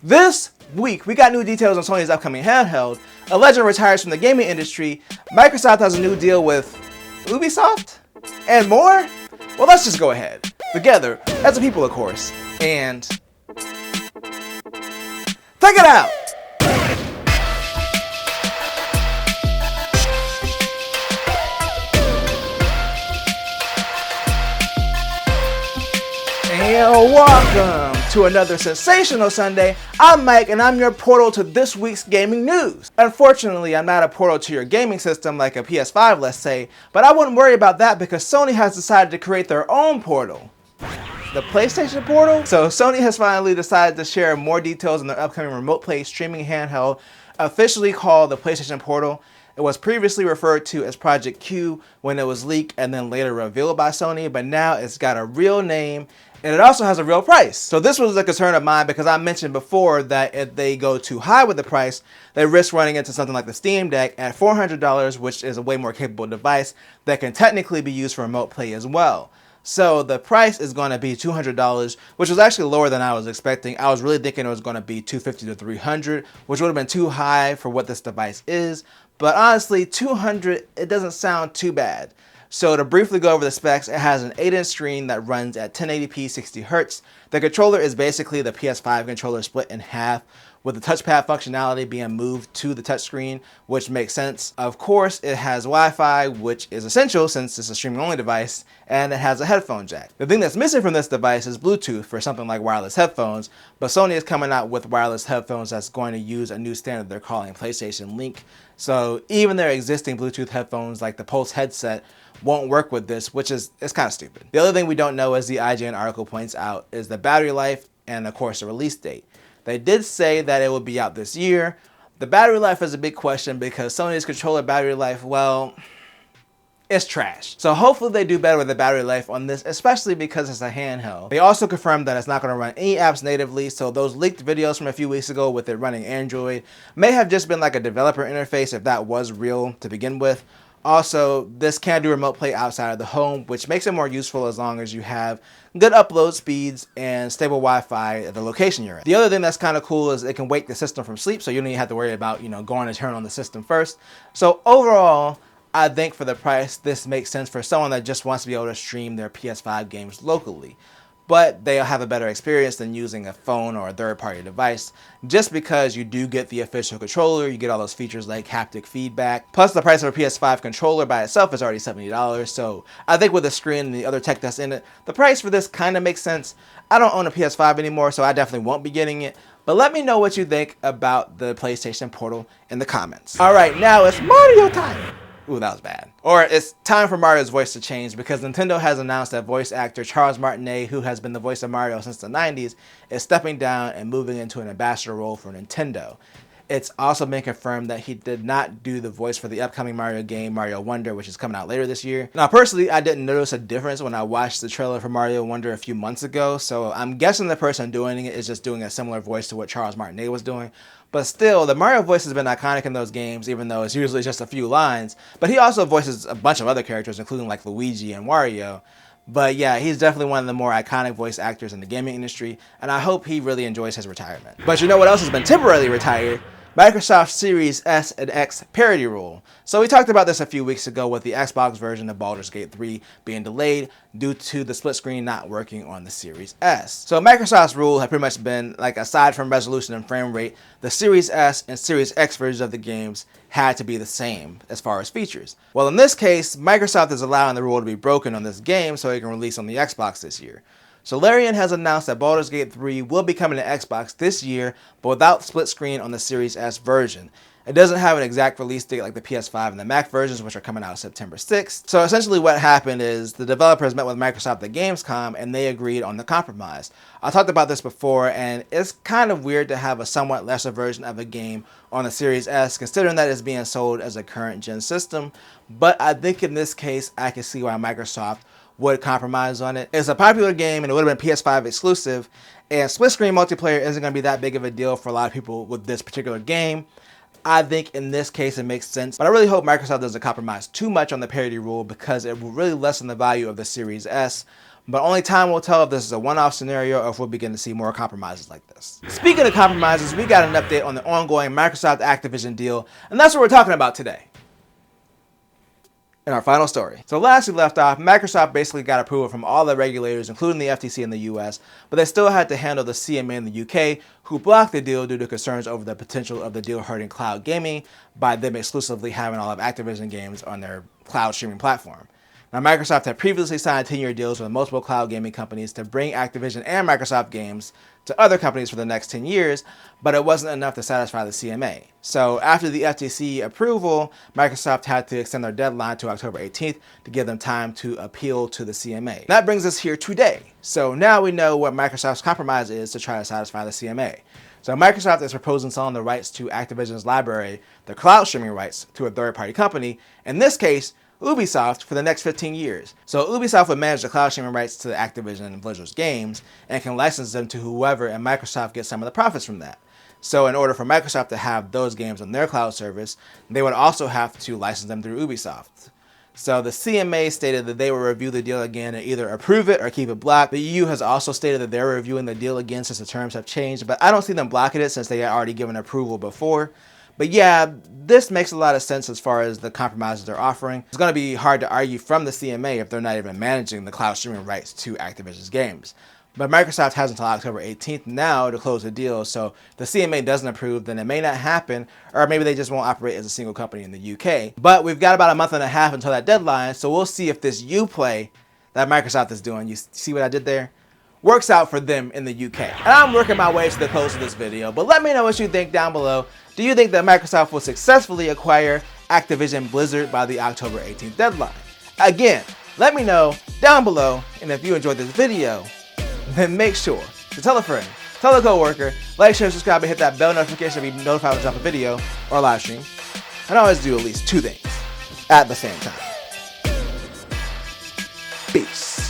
This week, we got new details on Sony's upcoming handheld, a legend retires from the gaming industry, Microsoft has a new deal with Ubisoft, and more? Well, let's just go ahead. Together, as a people, of course, and check it out! And welcome to another sensational Sunday. I'm Mike and I'm your portal to this week's gaming news. Unfortunately, I'm not a portal to your gaming system like a PS5, let's say, but I wouldn't worry about that because Sony has decided to create their own portal. The PlayStation Portal? So Sony has finally decided to share more details on their upcoming remote play streaming handheld, officially called the PlayStation Portal. It was previously referred to as Project Q when it was leaked and then later revealed by Sony, but now it's got a real name and it also has a real price. So this was a concern of mine because I mentioned before that if they go too high with the price, they risk running into something like the Steam Deck at $400, which is a way more capable device that can technically be used for remote play as well. So the price is going to be $200, which was actually lower than I was expecting. I was really thinking it was going to be $250 to $300, which would have been too high for what this device is. But honestly, $200, it doesn't sound too bad. So to briefly go over the specs, it has an 8-inch screen that runs at 1080p 60Hz. The controller is basically the PS5 controller split in half, with the touchpad functionality being moved to the touchscreen, which makes sense. Of course, it has Wi-Fi, which is essential since it's a streaming-only device, and it has a headphone jack. The thing that's missing from this device is Bluetooth for something like wireless headphones, but Sony is coming out with wireless headphones that's going to use a new standard they're calling PlayStation Link. So even their existing Bluetooth headphones like the Pulse headset won't work with this, which is kind of stupid. The other thing we don't know, as the IGN article points out, is the battery life and of course the release date. They did say that it will be out this year. The battery life is a big question because Sony's controller battery life, well, it's trash. So hopefully they do better with the battery life on this, especially because it's a handheld. They also confirmed that it's not going to run any apps natively, so those leaked videos from a few weeks ago with it running Android may have just been like a developer interface if that was real to begin with. Also, this can do remote play outside of the home, which makes it more useful as long as you have good upload speeds and stable Wi-Fi at the location you're at. The other thing that's kind of cool is it can wake the system from sleep, so you don't even have to worry about, going to turn on the system first. So overall, I think for the price, this makes sense for someone that just wants to be able to stream their PS5 games locally. But they'll have a better experience than using a phone or a third-party device, just because you do get the official controller, you get all those features like haptic feedback, plus the price of a PS5 controller by itself is already $70, so I think with the screen and the other tech that's in it, the price for this kind of makes sense. I don't own a PS5 anymore, so I definitely won't be getting it, but let me know what you think about the PlayStation Portal in the comments. Alright, now it's Mario time! Ooh, that was bad. Or it's time for Mario's voice to change because Nintendo has announced that voice actor Charles Martinet, who has been the voice of Mario since the 90s, is stepping down and moving into an ambassador role for Nintendo. It's also been confirmed that he did not do the voice for the upcoming Mario game, Mario Wonder, which is coming out later this year. Now, personally, I didn't notice a difference when I watched the trailer for Mario Wonder a few months ago, so I'm guessing the person doing it is just doing a similar voice to what Charles Martinet was doing. But still, the Mario voice has been iconic in those games, even though it's usually just a few lines. But he also voices a bunch of other characters, including like Luigi and Wario. But yeah, he's definitely one of the more iconic voice actors in the gaming industry, and I hope he really enjoys his retirement. But you know what else has been temporarily retired? Microsoft Series S and X parity rule. So we talked about this a few weeks ago with the Xbox version of Baldur's Gate 3 being delayed due to the split screen not working on the Series S. So Microsoft's rule had pretty much been, like, aside from resolution and frame rate, the Series S and Series X versions of the games had to be the same as far as features. Well, in this case, Microsoft is allowing the rule to be broken on this game so it can release on the Xbox this year. Solarian has announced that Baldur's Gate 3 will be coming to Xbox this year, but without split screen on the Series S version. It doesn't have an exact release date like the PS5 and the Mac versions, which are coming out September 6th. So essentially what happened is the developers met with Microsoft at Gamescom and they agreed on the compromise. I talked about this before, and it's kind of weird to have a somewhat lesser version of a game on the Series S, considering that it's being sold as a current gen system. But I think in this case, I can see why Microsoft would compromise on it. It's a popular game and it would have been PS5 exclusive, and split screen multiplayer isn't going to be that big of a deal for a lot of people with this particular game. I think in this case it makes sense, but I really hope Microsoft doesn't compromise too much on the parity rule because it will really lessen the value of the Series S. But only time will tell if this is a one-off scenario or if we'll begin to see more compromises like this. Speaking of compromises, we got an update on the ongoing Microsoft Activision deal, and that's what we're talking about today in our final story. So last we left off, Microsoft basically got approval from all the regulators, including the FTC in the US, but they still had to handle the CMA in the UK, who blocked the deal due to concerns over the potential of the deal hurting cloud gaming by them exclusively having all of Activision games on their cloud streaming platform. Now, Microsoft had previously signed 10-year deals with multiple cloud gaming companies to bring Activision and Microsoft games to other companies for the next 10 years, but it wasn't enough to satisfy the CMA. So after the FTC approval, Microsoft had to extend their deadline to October 18th to give them time to appeal to the CMA. That brings us here today. So now we know what Microsoft's compromise is to try to satisfy the CMA. So Microsoft is proposing selling the rights to Activision's library, the cloud streaming rights, to a third-party company, in this case, Ubisoft, for the next 15 years. So Ubisoft would manage the cloud streaming rights to Activision and Blizzard's games and can license them to whoever, and Microsoft gets some of the profits from that. So in order for Microsoft to have those games on their cloud service, they would also have to license them through Ubisoft. So the CMA stated that they will review the deal again and either approve it or keep it blocked. The EU has also stated that they're reviewing the deal again since the terms have changed, but I don't see them blocking it since they had already given approval before. But yeah, this makes a lot of sense as far as the compromises they're offering. It's going to be hard to argue from the CMA if they're not even managing the cloud streaming rights to Activision's games. But Microsoft has until October 18th now to close the deal, so if the CMA doesn't approve, then it may not happen, or maybe they just won't operate as a single company in the UK. But we've got about a month and a half until that deadline, so we'll see if this Uplay that Microsoft is doing, you see what I did there? Works out for them in the UK. And I'm working my way to the close of this video, but let me know what you think down below. Do you think that Microsoft will successfully acquire Activision Blizzard by the October 18th deadline? Again, let me know down below, and if you enjoyed this video, then make sure to tell a friend, tell a coworker, like, share, subscribe, and hit that bell notification to be notified when I drop a video or live stream. And always do at least 2 things at the same time. Peace.